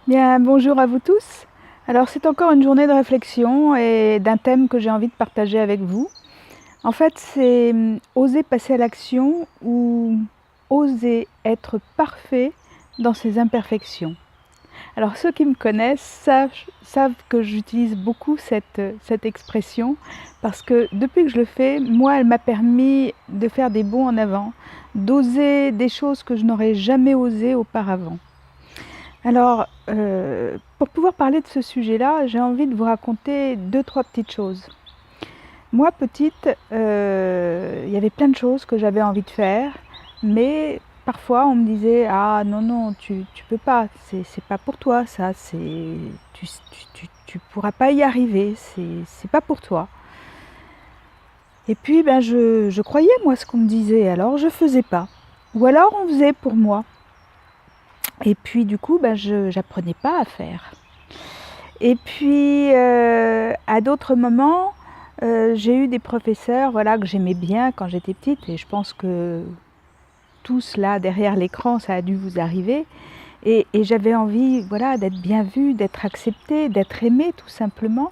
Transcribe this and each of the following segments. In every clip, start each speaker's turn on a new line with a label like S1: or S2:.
S1: Bien, bonjour à vous tous. Alors c'est encore une journée de réflexion et d'un thème que j'ai envie de partager avec vous. En fait, c'est oser passer à l'action ou oser être parfait dans ses imperfections. Alors ceux qui me connaissent savent que j'utilise beaucoup cette expression parce que depuis que je le fais, moi, elle m'a permis de faire des bonds en avant, d'oser des choses que je n'aurais jamais osées auparavant. Alors, pour pouvoir parler de ce sujet-là, j'ai envie de vous raconter 2-3 petites choses. Moi, petite, il y avait plein de choses que j'avais envie de faire, mais parfois on me disait: «Ah non, non, tu peux pas, c'est pas pour toi ça, tu pourras pas y arriver, c'est pas pour toi». Et puis, ben, je croyais moi ce qu'on me disait, alors je faisais pas. Ou alors on faisait pour moi. Et puis du coup, ben, j'apprenais pas à faire. Et puis, à d'autres moments, j'ai eu des professeurs, voilà, que j'aimais bien quand j'étais petite et je pense que tous là, derrière l'écran, ça a dû vous arriver et j'avais envie, voilà, d'être bien vue, d'être acceptée, d'être aimée tout simplement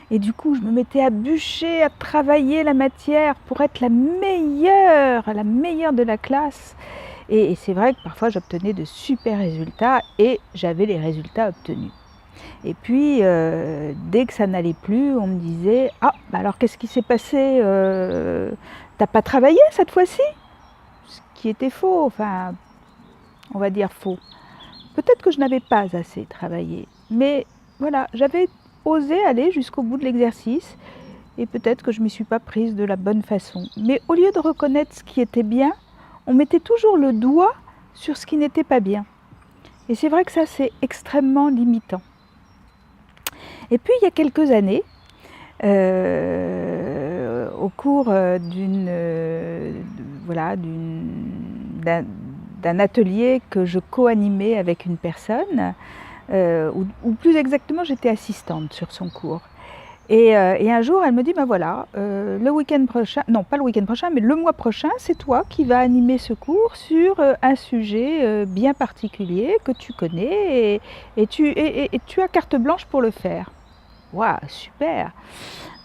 S1: et du coup, je me mettais à bûcher, à travailler la matière pour être la meilleure de la classe et c'est vrai que parfois j'obtenais de super résultats et j'avais les résultats obtenus. Et puis, dès que ça n'allait plus, on me disait: «Ah, bah alors qu'est-ce qui s'est passé? Tu pas travaillé cette fois-ci?» Ce qui était faux, enfin, on va dire faux. Peut-être que je n'avais pas assez travaillé, mais voilà, j'avais osé aller jusqu'au bout de l'exercice et peut-être que je ne m'y suis pas prise de la bonne façon. Mais au lieu de reconnaître ce qui était bien, on mettait toujours le doigt sur ce qui n'était pas bien. Et c'est vrai que ça, c'est extrêmement limitant. Et puis, il y a quelques années, au cours voilà, d'un atelier que je co-animais avec une personne, ou plus exactement j'étais assistante sur son cours. Et un jour elle me dit: ben voilà, le week-end prochain, non pas le week-end prochain, mais le mois prochain, c'est toi qui vas animer ce cours sur un sujet bien particulier que tu connais et tu as carte blanche pour le faire. Waouh, super!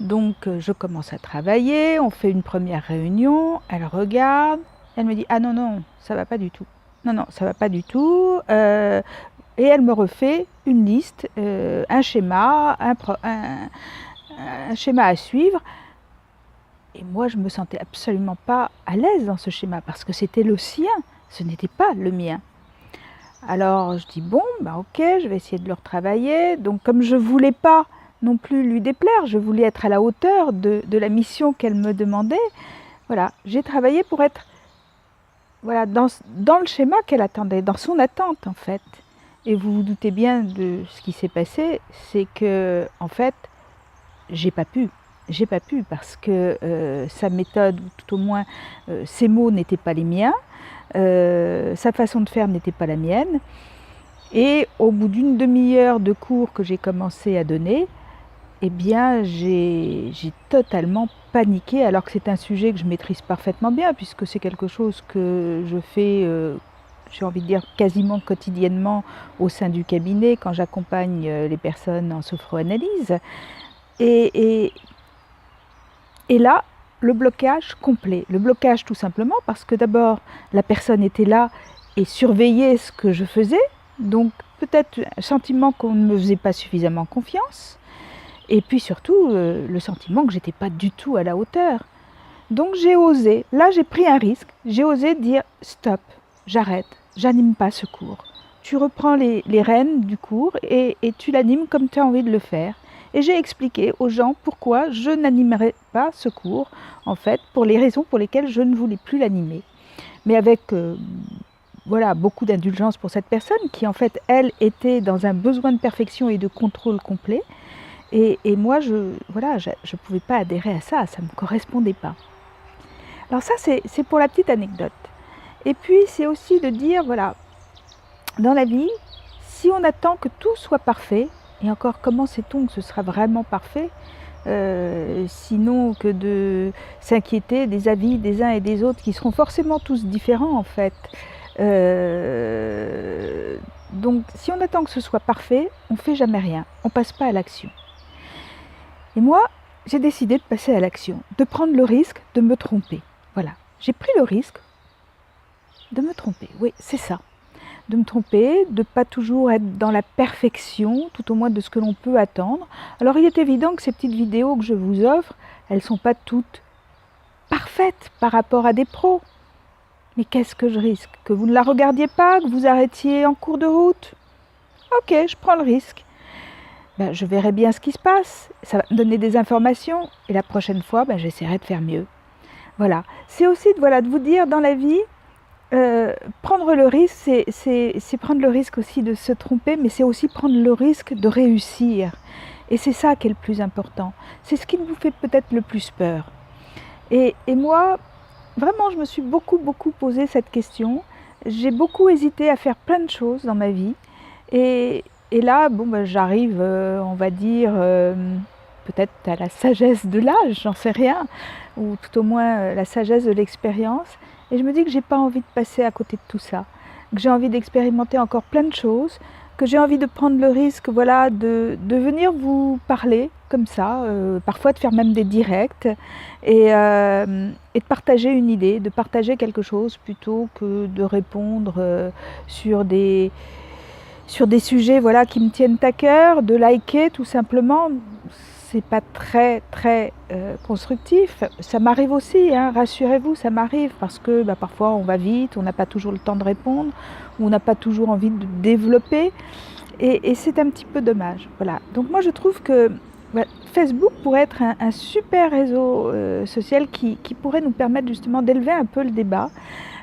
S1: Donc je commence à travailler, on fait une première réunion, elle regarde, elle me dit: «Ah non, non, ça va pas du tout. Non, non, ça va pas du tout», et elle me refait une liste, un schéma, un schéma à suivre et moi je me sentais absolument pas à l'aise dans ce schéma parce que c'était le sien, ce n'était pas le mien. Alors je dis: «Bon, bah OK, je vais essayer de le retravailler». Donc comme je voulais pas non plus lui déplaire, je voulais être à la hauteur de la mission qu'elle me demandait, voilà, j'ai travaillé pour être, voilà, dans le schéma qu'elle attendait, dans son attente en fait. Et vous vous doutez bien de ce qui s'est passé, c'est que en fait, j'ai pas pu. J'ai pas pu parce que, sa méthode ou tout au moins, ses mots n'étaient pas les miens, sa façon de faire n'était pas la mienne et au bout d'une demi-heure de cours que j'ai commencé à donner, eh bien j'ai totalement paniqué alors que c'est un sujet que je maîtrise parfaitement bien puisque c'est quelque chose que je fais, j'ai envie de dire quasiment quotidiennement au sein du cabinet quand j'accompagne, les personnes en sophroanalyse et et et là, le blocage complet. Le blocage tout simplement parce que d'abord la personne était là et surveillait ce que je faisais, donc peut-être un sentiment qu'on ne me faisait pas suffisamment confiance et puis surtout, le sentiment que j'étais pas du tout à la hauteur. Donc j'ai osé, là j'ai pris un risque, j'ai osé dire: «Stop, j'arrête, j'anime pas ce cours. Tu reprends les rênes du cours et tu l'animes comme tu as envie de le faire». Et j'ai expliqué aux gens pourquoi je n'animerais pas ce cours, en fait, pour les raisons pour lesquelles je ne voulais plus l'animer. Mais avec, voilà, beaucoup d'indulgence pour cette personne qui en fait, elle, était dans un besoin de perfection et de contrôle complet et moi voilà, je pouvais pas adhérer à ça, ça me correspondait pas. Alors ça, c'est pour la petite anecdote. Et puis, c'est aussi de dire, voilà, dans la vie, si on attend que tout soit parfait, et encore, comment sait-on que ce sera vraiment parfait, sinon que de s'inquiéter des avis des uns et des autres qui seront forcément tous différents en fait. Donc si on attend que ce soit parfait, on ne fait jamais rien, on ne passe pas à l'action. Et moi, j'ai décidé de passer à l'action, de prendre le risque de me tromper. Voilà, j'ai pris le risque de me tromper, oui, c'est ça. De me tromper, de ne pas toujours être dans la perfection, tout au moins de ce que l'on peut attendre. Alors il est évident que ces petites vidéos que je vous offre, elles ne sont pas toutes parfaites par rapport à des pros. Mais qu'est-ce que je risque? Que vous ne la regardiez pas, que vous arrêtiez en cours de route? Ok, je prends le risque. Ben, je verrai bien ce qui se passe, ça va me donner des informations, et la prochaine fois, ben, j'essaierai de faire mieux. Voilà, c'est aussi de vous dire dans la vie, prendre le risque, c'est prendre le risque aussi de se tromper, mais c'est aussi prendre le risque de réussir. Et c'est ça qui est le plus important. C'est ce qui nous fait peut-être le plus peur. Et moi, vraiment, je me suis beaucoup posé cette question. J'ai beaucoup hésité à faire plein de choses dans ma vie. Et là, bon, ben, j'arrive, on va dire, peut-être à la sagesse de l'âge, j'en sais rien, ou tout au moins la sagesse de l'expérience. Et je me dis que j'ai pas envie de passer à côté de tout ça, que j'ai envie d'expérimenter encore plein de choses, que j'ai envie de prendre le risque, voilà, de venir vous parler comme ça, parfois de faire même des directs, et de partager une idée, de partager quelque chose plutôt que de répondre sur des sujets, voilà, qui me tiennent à cœur, de liker tout simplement. C'est pas très constructif. Ça m'arrive aussi, hein, rassurez-vous, ça m'arrive parce que parfois on va vite, on n'a pas toujours le temps de répondre, ou on n'a pas toujours envie de développer, et c'est un petit peu dommage. Voilà. Donc moi je trouve que Facebook pourrait être un super réseau social qui pourrait nous permettre justement d'élever un peu le débat,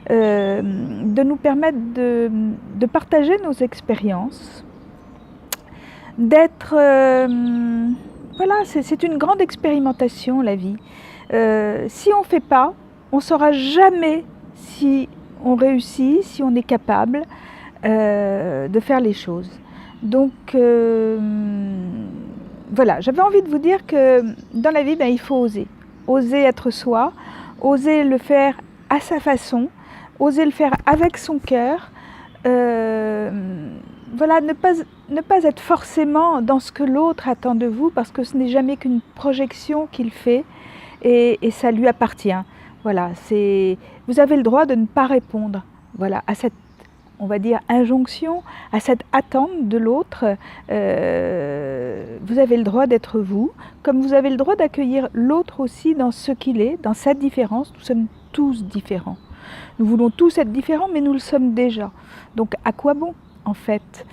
S1: de nous permettre de partager nos expériences, d'être... voilà, c'est une grande expérimentation, la vie. Si on ne fait pas, on ne saura jamais si on réussit, si on est capable de faire les choses. Donc, voilà, j'avais envie de vous dire que dans la vie, il faut oser. Oser être soi, oser le faire à sa façon, oser le faire avec son cœur. Voilà, ne pas être forcément dans ce que l'autre attend de vous, parce que ce n'est jamais qu'une projection qu'il fait, et ça lui appartient. Voilà, vous avez le droit de ne pas répondre, voilà, à cette, on va dire, injonction, à cette attente de l'autre. Vous avez le droit d'être vous, comme vous avez le droit d'accueillir l'autre aussi dans ce qu'il est, dans sa différence. Nous sommes tous différents. Nous voulons tous être différents, mais nous le sommes déjà. Donc à quoi bon, en fait?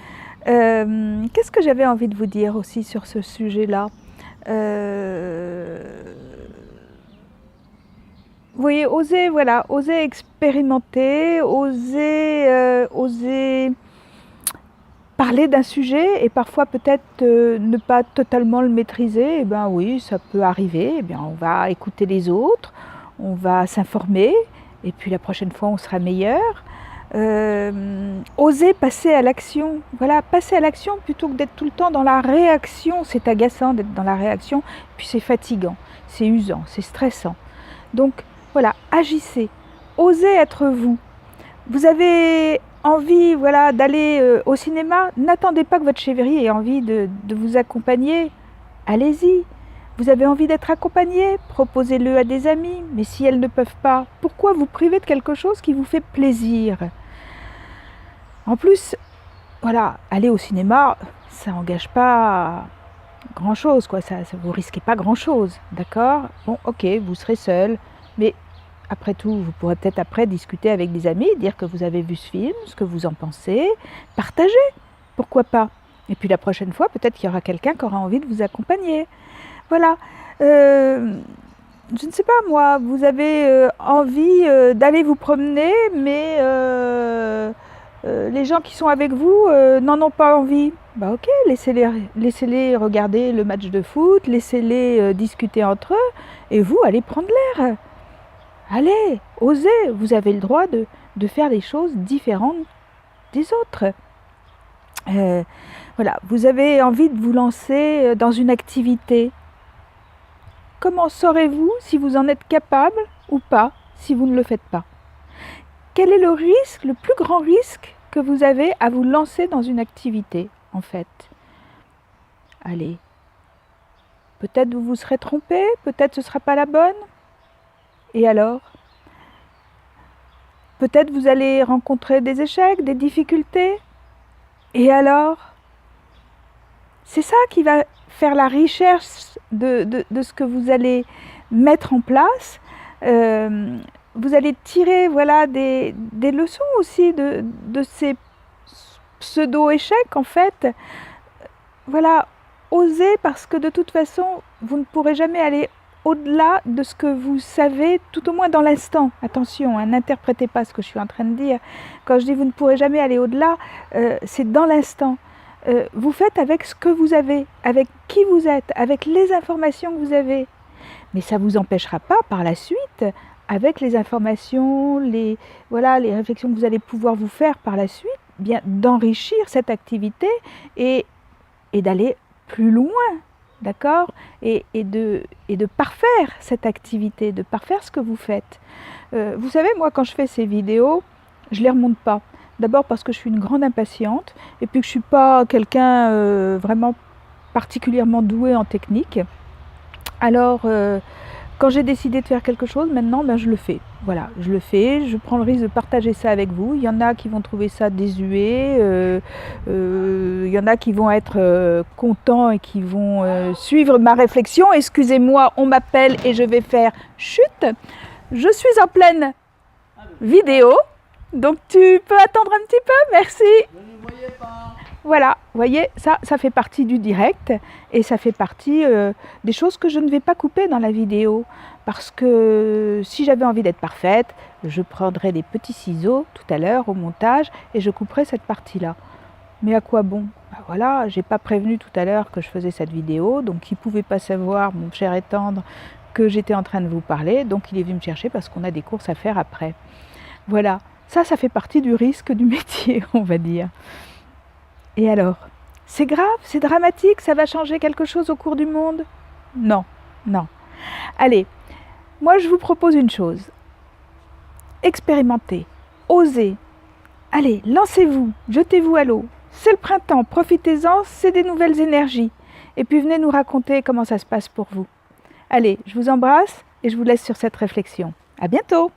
S1: Qu'est-ce que j'avais envie de vous dire aussi sur ce sujet-là? Vous voyez, oser, voilà, oser expérimenter, oser parler d'un sujet, et parfois peut-être ne pas totalement le maîtriser. Eh bien oui, ça peut arriver. Eh bien, on va écouter les autres, on va s'informer, et puis la prochaine fois on sera meilleur. Oser passer à l'action, voilà, passer à l'action plutôt que d'être tout le temps dans la réaction. C'est agaçant d'être dans la réaction, puis c'est fatigant, c'est usant, c'est stressant. Donc voilà, agissez, osez être vous. Vous avez envie, voilà, d'aller au cinéma, n'attendez pas que votre chérie ait envie de vous accompagner, allez-y. Vous avez envie d'être accompagné, proposez-le à des amis, mais si elles ne peuvent pas, pourquoi vous priver de quelque chose qui vous fait plaisir? En plus, voilà, aller au cinéma, ça n'engage pas grand-chose, quoi. Ça, vous risquez pas grand-chose, d'accord? Bon, ok, vous serez seul, mais après tout, vous pourrez peut-être après discuter avec des amis, dire que vous avez vu ce film, ce que vous en pensez, partager, pourquoi pas? Et puis la prochaine fois, peut-être qu'il y aura quelqu'un qui aura envie de vous accompagner. Voilà. Je ne sais pas, moi, vous avez envie d'aller vous promener, mais les gens qui sont avec vous n'en ont pas envie. Bah ok, laissez-les regarder le match de foot, laissez-les discuter entre eux, et vous, allez prendre l'air. Allez, osez, vous avez le droit de faire des choses différentes des autres. Voilà, vous avez envie de vous lancer dans une activité. Comment saurez-vous si vous en êtes capable ou pas si vous ne le faites pas? quel est le risque, le plus grand risque que vous avez à vous lancer dans une activité, en fait? Allez, peut-être vous vous serez trompé, peut-être ce ne sera pas la bonne. Et alors? Peut-être vous allez rencontrer des échecs, des difficultés. Et alors? C'est ça qui va faire la richesse de ce que vous allez mettre en place. Vous allez tirer voilà, des leçons aussi de ces pseudo-échecs en fait. Voilà, osez parce que de toute façon, vous ne pourrez jamais aller au-delà de ce que vous savez, tout au moins dans l'instant. Attention, hein, n'interprétez pas ce que je suis en train de dire. Quand je dis vous ne pourrez jamais aller au-delà, c'est dans l'instant. Vous faites avec ce que vous avez, avec qui vous êtes, avec les informations que vous avez. Mais ça ne vous empêchera pas par la suite, avec les informations, les réflexions que vous allez pouvoir vous faire par la suite, bien d'enrichir cette activité et d'aller plus loin, d'accord, et de parfaire cette activité, de parfaire ce que vous faites. Vous savez, moi, quand je fais ces vidéos, je ne les remonte pas. D'abord parce que je suis une grande impatiente, et puis que je ne suis pas quelqu'un vraiment particulièrement doué en technique. Alors, quand j'ai décidé de faire quelque chose, maintenant, ben, je le fais. Voilà, je le fais, je prends le risque de partager ça avec vous. Il y en a qui vont trouver ça désuet, il y en a qui vont être contents et qui vont suivre ma réflexion. Excusez-moi, on m'appelle et je vais faire chut. Je suis en pleine vidéo, donc tu peux attendre un petit peu, merci.
S2: Je ne voyais pas.
S1: Voilà, vous voyez, ça fait partie du direct et ça fait partie des choses que je ne vais pas couper dans la vidéo. Parce que si j'avais envie d'être parfaite, je prendrais des petits ciseaux tout à l'heure au montage et je couperais cette partie-là. Mais à quoi bon? Ben voilà, j'ai pas prévenu tout à l'heure que je faisais cette vidéo, donc il ne pouvait pas savoir, mon cher et tendre, que j'étais en train de vous parler, donc il est venu me chercher parce qu'on a des courses à faire après. Voilà, ça fait partie du risque du métier, on va dire. Et alors? C'est grave? C'est dramatique? Ça va changer quelque chose au cours du monde? Non, non. Allez, moi je vous propose une chose. Expérimentez, osez. Allez, lancez-vous, jetez-vous à l'eau. C'est le printemps, profitez-en, c'est des nouvelles énergies. Et puis venez nous raconter comment ça se passe pour vous. Allez, je vous embrasse et je vous laisse sur cette réflexion. À bientôt!